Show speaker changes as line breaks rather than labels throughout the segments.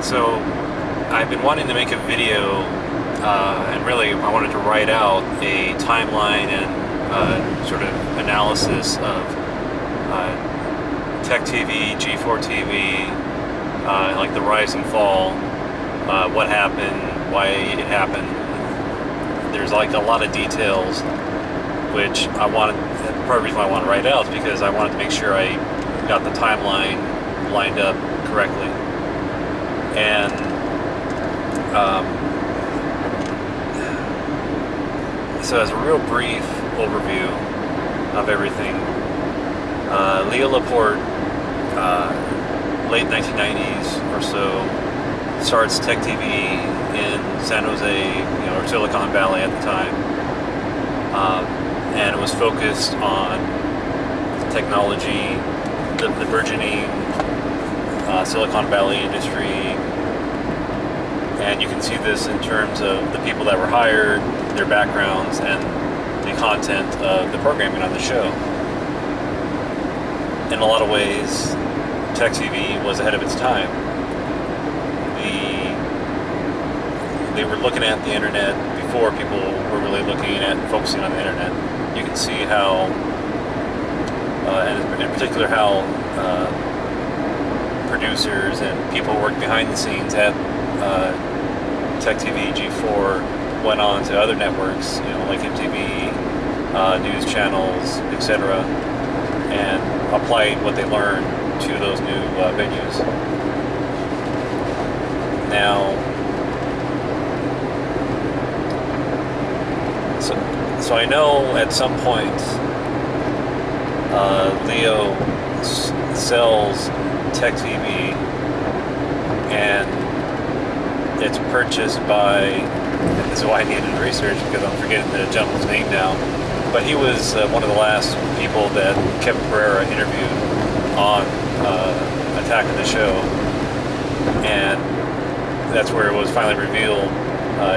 So I've been wanting to make a video, and really I wanted to write out a timeline and sort of analysis of Tech TV, G4 TV, like the rise and fall, what happened, why it happened. There's like a lot of details which I wanted. Part of the reason why I want to write out is because I wanted to make sure I got the timeline lined up correctly. And so as a real brief overview of everything, Leo Laporte, late 1990s or so, starts Tech TV in San Jose, or Silicon Valley at the time, and it was focused on technology, the burgeoning Silicon Valley industry. And you can see this in terms of the people that were hired, their backgrounds, and the content of the programming on the show. In a lot of ways, Tech TV was ahead of its time. They were looking at the internet before people were really looking at and focusing on the internet. You can see how, and in particular how producers and people who worked behind the scenes at Tech TV, G4, went on to other networks, like MTV, news channels, etc., and applied what they learned to those new venues. Now, so I know at some point Leo sells Tech TV, and it's purchased by, this is why I needed research because I'm forgetting the gentleman's name now, but he was one of the last people that Kevin Pereira interviewed on Attack of the Show, and that's where it was finally revealed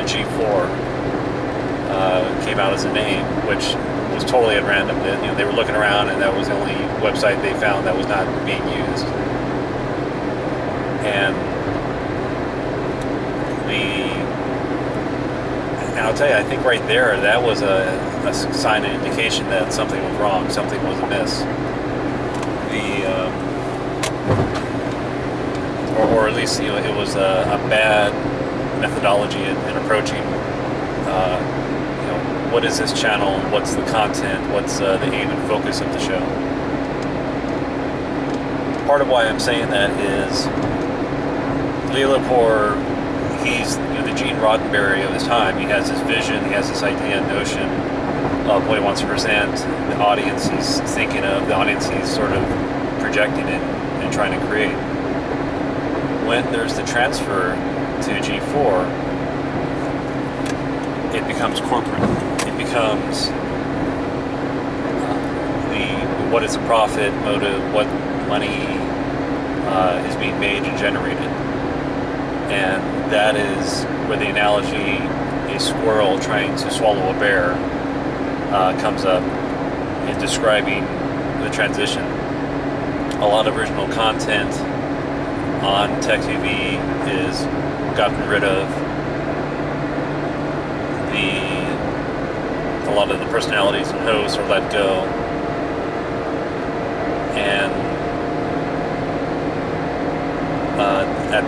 G4 came out as a name, which was totally at random. They were looking around and that was the only website they found that was not being used. And I'll tell you, I think right there, that was a sign and indication that something was wrong, something was amiss. Or at least, it was a bad methodology in approaching, what is this channel, what's the content, what's the aim and focus of the show. Part of why I'm saying that is Leo Laporte, he's the Gene Roddenberry of his time. He has this vision, he has this idea and notion of what he wants to present, the audience he's thinking of, the audience he's sort of projecting it and trying to create. When there's the transfer to G4, it becomes corporate. It becomes what is the profit motive, what money is being made and generated. And that is where the analogy, a squirrel trying to swallow a bear, comes up in describing the transition. A lot of original content on Tech TV is gotten rid of. A lot of the personalities and hosts are let go. And at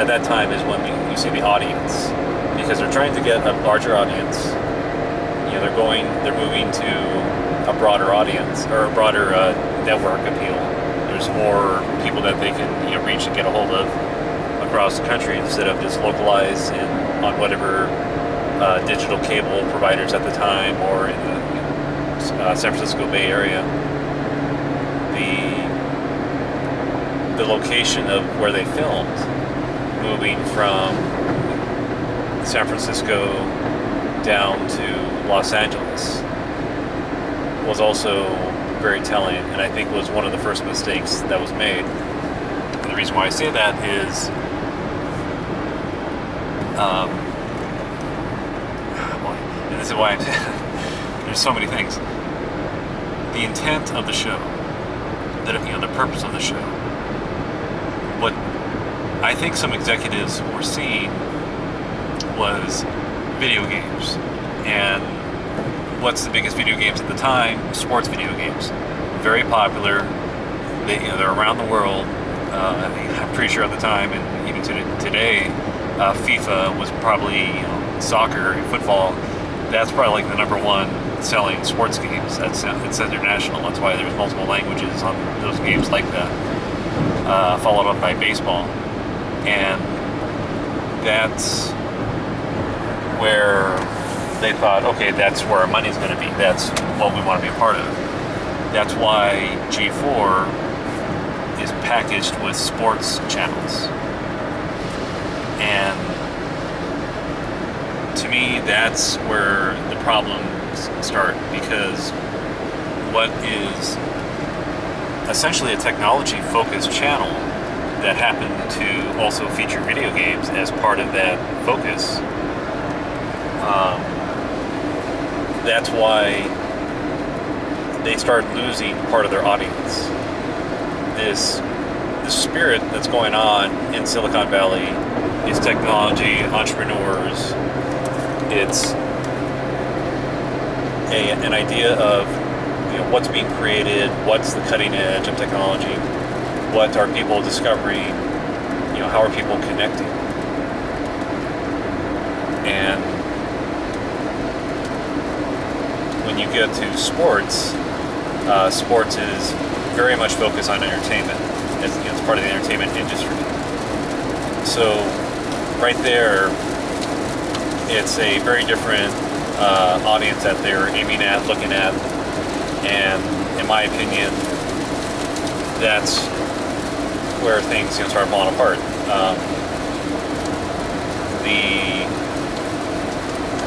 that time is when you see the audience, because they're trying to get a larger audience. They're moving to a broader audience, or a broader network appeal. There's more people that they can reach and get a hold of across the country instead of just localized on whatever digital cable providers at the time, or in the San Francisco Bay Area. The location of where they filmed, moving from San Francisco down to Los Angeles, was also very telling, and I think was one of the first mistakes that was made. And the reason why I say that is and this is why there's so many things. The intent of the show, the purpose of the show, what I I think some executives were seeing was video games. And what's the biggest video games at the time? Sports video games. Very popular. They're around the world. I'm pretty sure at the time, and even today, FIFA was probably, soccer, football. That's probably like the number one selling sports games. It's international. That's why there's multiple languages on those games like that. Followed up by baseball, and that's where they thought, okay, that's where our money's going to be. That's what we want to be a part of. That's why G4 is packaged with sports channels. And to me, that's where the problems start, because what is essentially a technology-focused channel that happened to also feature video games as part of that focus, that's why they start losing part of their audience. This spirit that's going on in Silicon Valley is technology, entrepreneurs. It's an idea of what's being created, what's the cutting edge of technology, what are people discovering, how are people connecting. And when you get to sports, sports is very much focused on entertainment. It's part of the entertainment industry. So right there, it's a very different audience that they're aiming at, looking at, and in my opinion, that's where things start falling apart.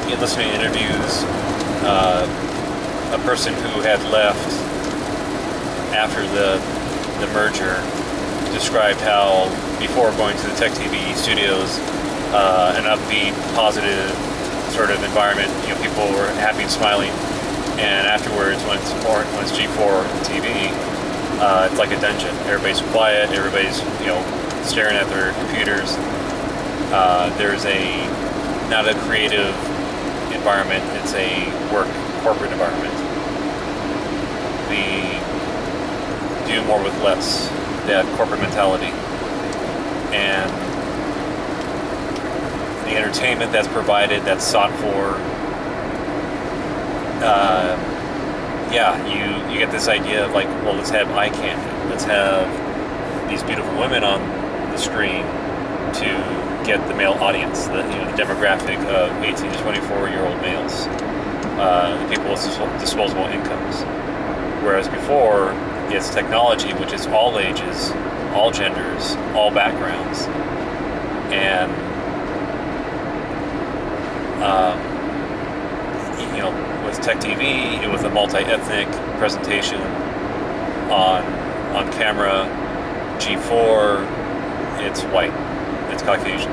In listening to interviews, a person who had left after the merger described how before going to the Tech TV studios, an upbeat, positive sort of environment, people were happy and smiling, and afterwards when it's G4 TV, it's like a dungeon. Everybody's quiet, everybody's staring at their computers. There's not a creative environment, it's a corporate environment. We do more with less, that corporate mentality. And the entertainment that's provided, that's sought for, you get this idea of like, well, let's have eye candy. Let's have these beautiful women on the screen to get the male audience, the demographic of 18 to 24-year-old males, the people with disposable incomes. Whereas before, it's technology, which is all ages, all genders, all backgrounds, and with Tech TV, it was a multi-ethnic presentation on camera. G4, it's white, it's Caucasian.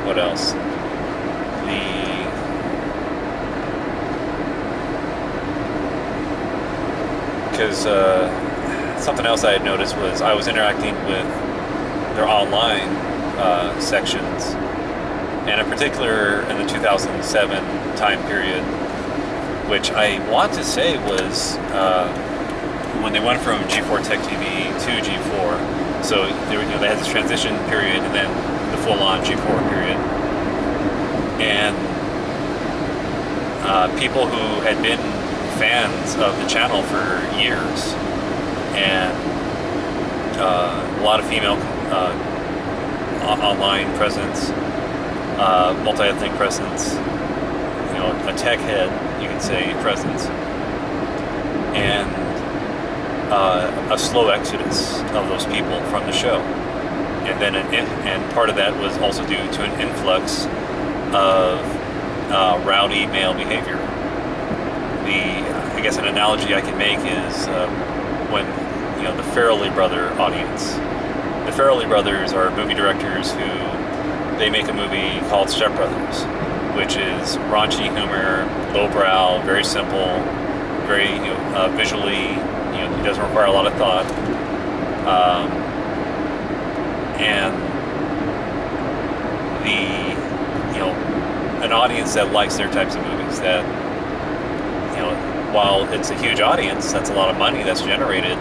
What else? Because something else I had noticed was I was interacting with their online sections, and in particular in the 2007 time period, which I want to say was when they went from G4 Tech TV to G4. So they had this transition period and then the full-on G4 period. And people who had been fans of the channel for years, and a lot of female online presence, multi-ethnic presence, a tech head, you could say, presence, and a slow exodus of those people from the show. And then and part of that was also due to an influx of rowdy male behavior. I guess an analogy I can make is when the Farrelly brother audience. The Farrelly brothers are movie directors who they make a movie called Step Brothers, which is raunchy humor, lowbrow, very simple, very visually. doesn't require a lot of thought, and an audience that likes their types of movies. That while it's a huge audience, that's a lot of money that's generated.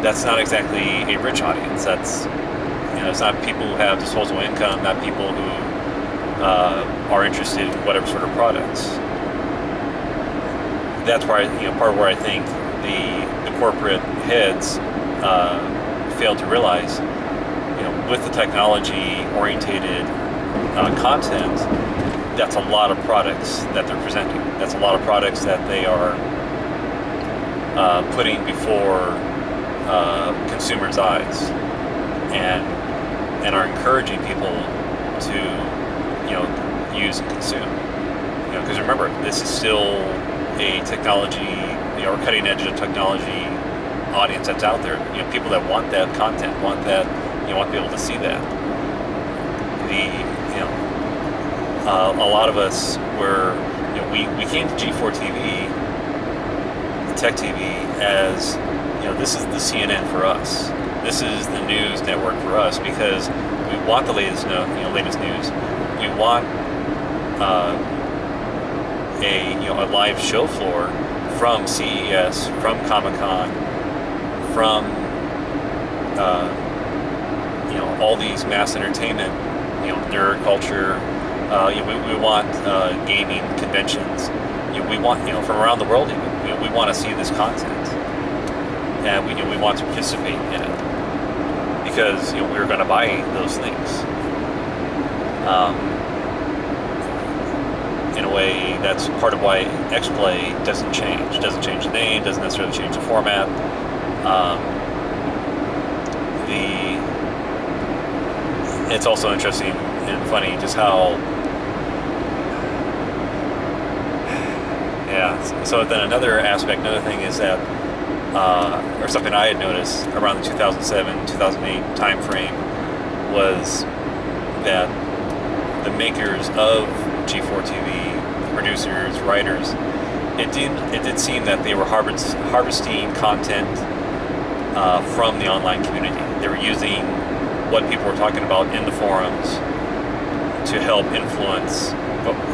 That's not exactly a rich audience. That's it's not people who have disposable income, not people who are interested in whatever sort of products. That's where part of where I think the corporate heads fail to realize, with the technology-orientated content, that's a lot of products that they're presenting. That's a lot of products that they are putting before consumers' eyes, and are encouraging people to use and consume. Because remember, this is still a technology, or cutting edge of technology audience that's out there. People that want that content, want that, want to be able to see that. A lot of us were, we came to G4 TV, Tech TV, as this is the CNN for us. This is the news network for us, because we want the latest news. We want a live show floor from CES, from Comic-Con, from all these mass entertainment, nerd culture. We want gaming conventions. We want from around the world. Even we want to see this content, and we want to participate in it, because we're going to buy those things. In a way, that's part of why XPlay doesn't change. Doesn't change the name. Doesn't necessarily change the format. It's also interesting and funny just how. Yeah. So then another thing is that, or something I had noticed around the 2007-2008 time frame, was that the makers of G4 TV, producers, writers, it did seem that they were harvesting content from the online community. They were using what people were talking about in the forums to help influence,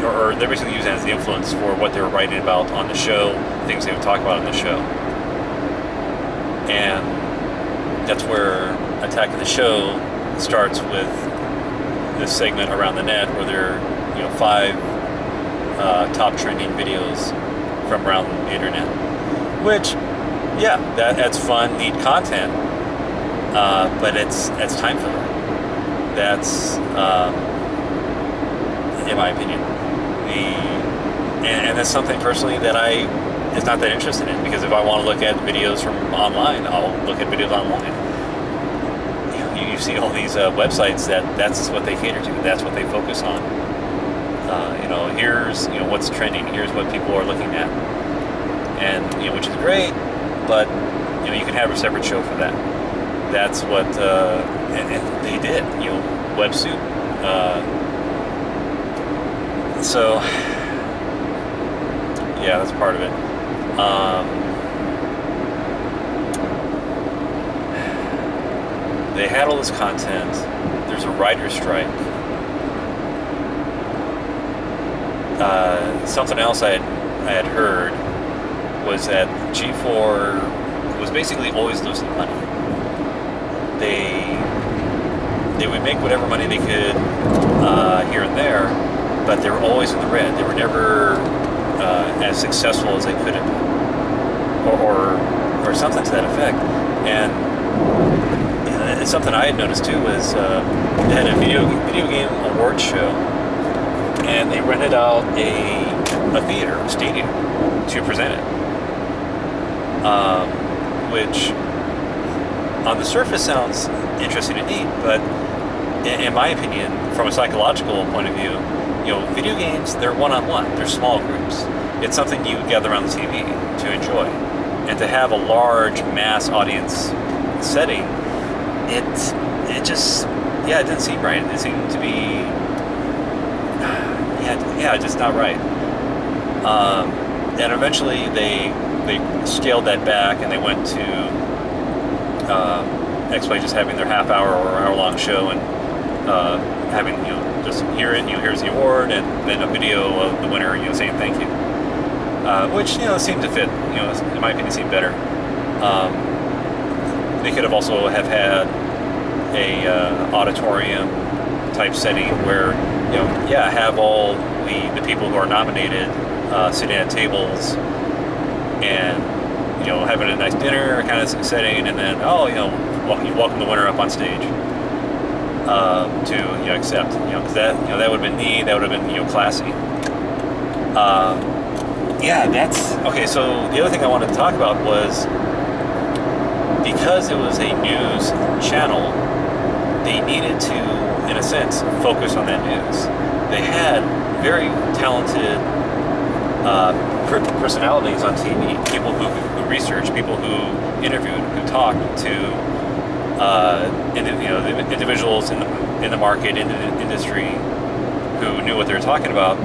or they're basically using it as the influence for what they were writing about on the show, things they would talk about on the show. And that's where Attack of the Show starts with this segment around the net, where there are 5 top trending videos from around the internet, which that's fun, neat content, but it's time filler. That's in my opinion, and that's something personally that I is not that interested in, because if I want to look at videos from online, I'll look at videos online. You see all these websites that's what they cater to. That's what they focus on. Here's what's trending. Here's what people are looking at, and which is great. But you can have a separate show for that. That's what and they did. WebSoup. So yeah, that's part of it. They had all this content. There's a writer's strike. Something else I had heard was that G4 was basically always losing money. They would make whatever money they could here and there, but they were always in the red. They were never as successful as they could have been, or something to that effect. And something I had noticed too was they had a video game awards show, and they rented out a theater, a stadium, to present it, which on the surface sounds interesting and neat, but in my opinion, from a psychological point of view, video games, they're one-on-one, they're small groups. It's something you gather around the TV to enjoy, and to have a large mass audience setting, it just it didn't seem right. It seemed to be just not right. And eventually they they scaled that back and they went to actually just having their half hour or hour long show and having just hear it. Here's the award, and then a video of the winner, saying thank you, which seemed to fit. In my opinion, seemed better. They could have also have had a auditorium type setting where have all the people who are nominated sitting at tables and having a nice dinner kind of setting, and then welcome the winner up on stage to accept, because that that would have been neat. That would have been classy. That's okay. So the other thing I wanted to talk about was, because it was a news channel, they needed to, in a sense, focus on that news. They had very talented personalities on TV, people who researched, people who interviewed, who talked to the individuals in the market, in the industry, who knew what they were talking about.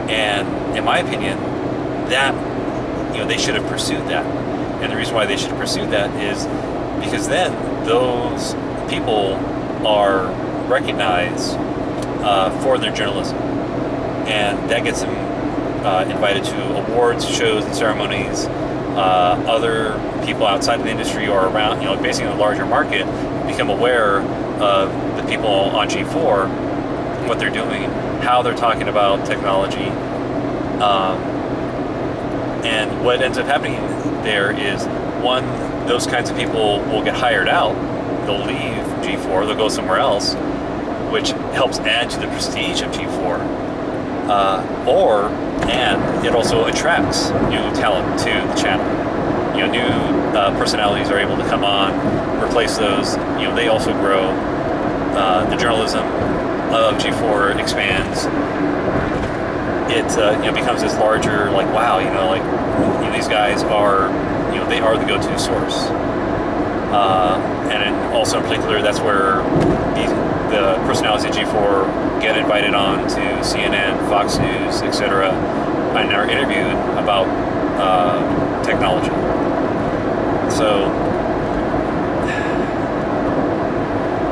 And in my opinion, that they should have pursued that. And the reason why they should have pursued that is because then those people are recognized for their journalism, and that gets them invited to awards, shows, and ceremonies. Other people outside of the industry or around, basically the larger market, become aware of the people on G4, what they're doing, how they're talking about technology. And what ends up happening there is, one, those kinds of people will get hired out. They'll leave G4, they'll go somewhere else, which helps add to the prestige of G4. And it also attracts new talent to the channel. New personalities are able to come on, replace those. They also grow. The journalism of G4 expands. It becomes this larger, wow, these guys are, they are the go-to source. And also in particular, that's where the personalities at G4 get invited on to CNN, Fox News, etc., and are interviewed about technology. So,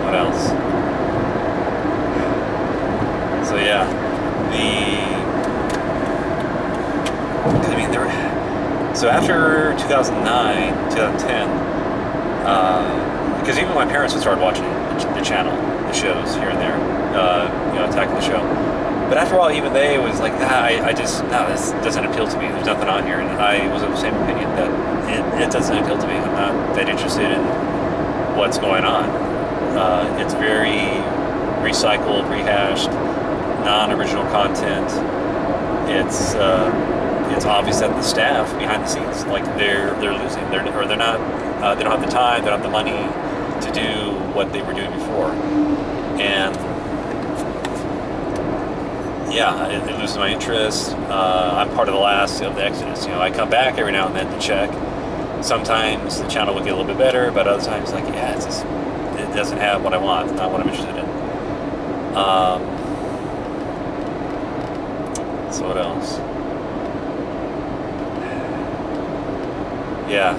what else? So so after 2009, 2010, because even my parents would start watching the channel, the shows here and there, attacking the show. But after a while, even they was like, this doesn't appeal to me. There's nothing on here. And I was of the same opinion that it doesn't appeal to me. I'm not that interested in what's going on. It's very recycled, rehashed, non-original content. It's obvious that the staff behind the scenes, they're losing. They're not. They don't have the time. They don't have the money to do what they were doing before. And it loses my interest. I'm part of the last of the exodus. I come back every now and then to check. Sometimes the channel will get a little bit better, but other times, it doesn't have what I want, not what I'm interested in. So what else?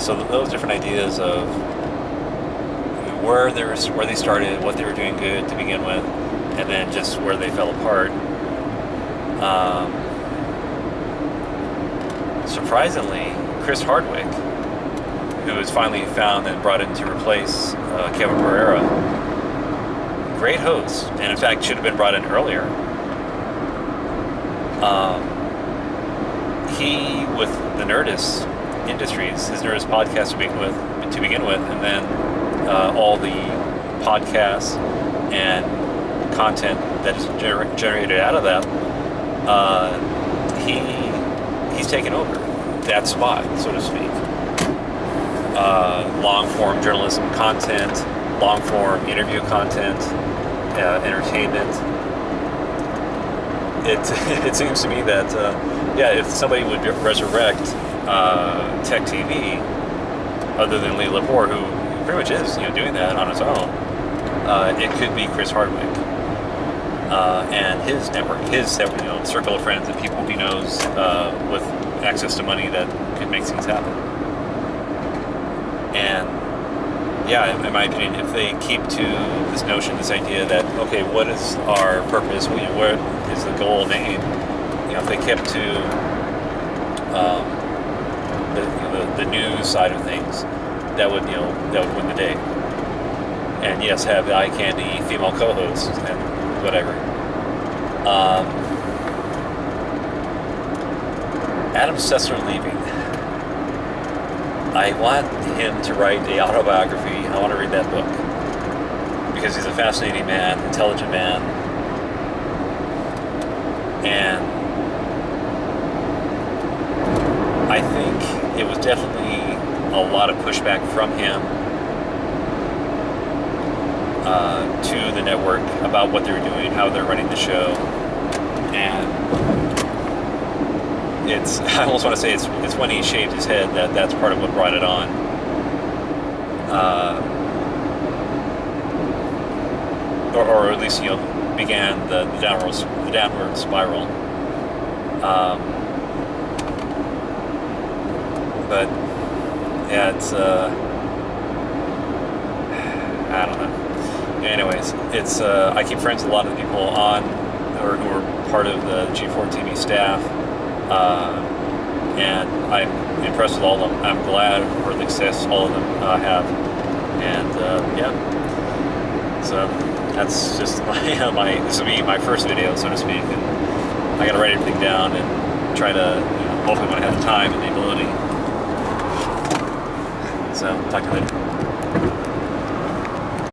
So those different ideas of where they started, what they were doing good to begin with, and then just where they fell apart. Surprisingly, Chris Hardwick, who was finally found and brought in to replace Kevin Pereira, great host, and in fact should have been brought in earlier. He, with the Nerdist Industries, his Nerdist podcast to begin with, and then all the podcasts and content that is generated out of that, he's taken over that spot, so to speak. Long-form journalism content, long-form interview content, entertainment. It seems to me that if somebody would resurrect Tech TV, other than Lee Lepore, who pretty much is doing that on his own, it could be Chris Hardwick and his network, his circle of friends and people he knows with access to money that could make things happen. yeah, in my opinion, if they keep to this notion, this idea that, okay, what is our purpose? What is the goal and aim? If they kept to the news side of things, that would win the day. And yes, have the eye candy female co-hosts and whatever. Adam Sessler leaving. I want him to write a autobiography. I want to read that book because he's a fascinating man, intelligent man, and I think it was definitely a lot of pushback from him to the network about what they're doing, how they're running the show, and I almost want to say it's when he shaved his head that's part of what brought it on. Or at least began the downward spiral. But yeah, it's I don't know. Anyways, it's I keep friends with a lot of people on or who are part of the G4 TV staff. And I'm impressed with all of them. I'm glad for the success all of them have. And yeah, so that's just this will be my first video, so to speak. And I got to write everything down and try to, hopefully when I have the time and the ability. So, talk to you later.